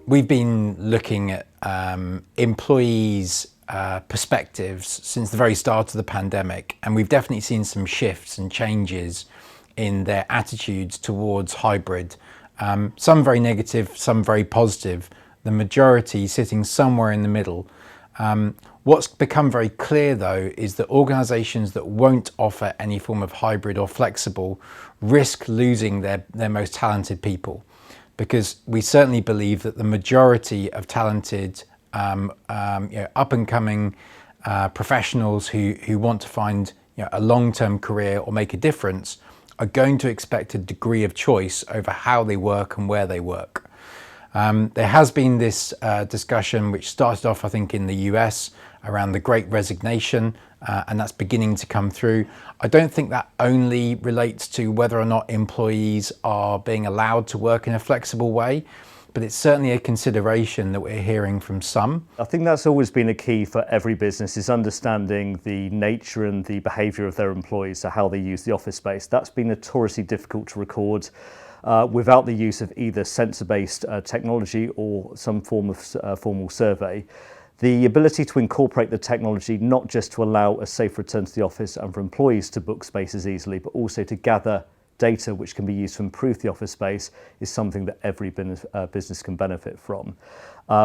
We've been looking at employees' perspectives since the very start of the pandemic, and we've definitely seen some shifts and changes in their attitudes towards hybrid. Some very negative, some very positive, the majority sitting somewhere in the middle. What's become very clear though is that organisations that won't offer any form of hybrid or flexible risk losing their most talented people, because we certainly believe that the majority of talented up and coming professionals who want to find a long-term career or make a difference are going to expect a degree of choice over how they work and where they work. There has been this discussion which started off, I think, in the US around the Great Resignation, and that's beginning to come through. I don't think that only relates to whether or not employees are being allowed to work in a flexible way, but it's certainly a consideration that we're hearing from some. I think that's always been a key for every business, is understanding the nature and the behaviour of their employees, so how they use the office space. That's been notoriously difficult to record without the use of either sensor-based technology or some form of formal survey. The ability to incorporate the technology, not just to allow a safe return to the office and for employees to book spaces easily, but also to gather data which can be used to improve the office space, is something that every business can benefit from.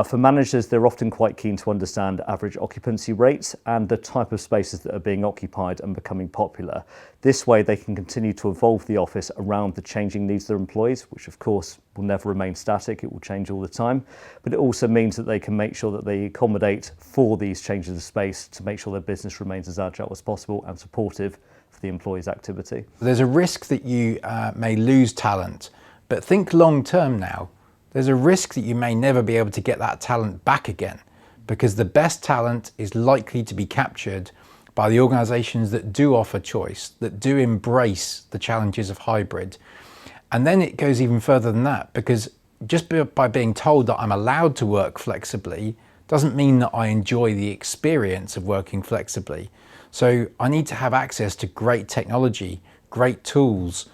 For managers, they're often quite keen to understand average occupancy rates and the type of spaces that are being occupied and becoming popular. This way they can continue to evolve the office around the changing needs of their employees, which of course will never remain static, it will change all the time, but it also means that they can make sure that they accommodate for these changes of space to make sure their business remains as agile as possible and supportive for the employee's activity. There's a risk that you may lose talent, but think long term now. There's a risk that you may never be able to get that talent back again, because the best talent is likely to be captured by the organisations that do offer choice, that do embrace the challenges of hybrid. And then it goes even further than that, because just by being told that I'm allowed to work flexibly doesn't mean that I enjoy the experience of working flexibly. So I need to have access to great technology, great tools,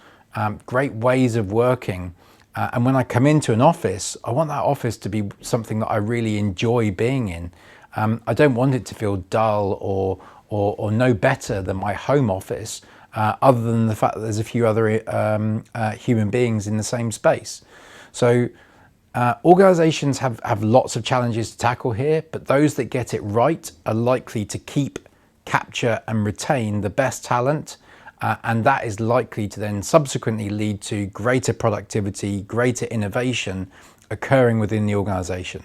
great ways of working. And when I come into an office, I want that office to be something that I really enjoy being in. I don't want it to feel dull or no better than my home office, other than the fact that there's a few other human beings in the same space. So organisations have lots of challenges to tackle here, but those that get it right are likely to keep, capture and retain the best talent. And that is likely to then subsequently lead to greater productivity, greater innovation occurring within the organisation.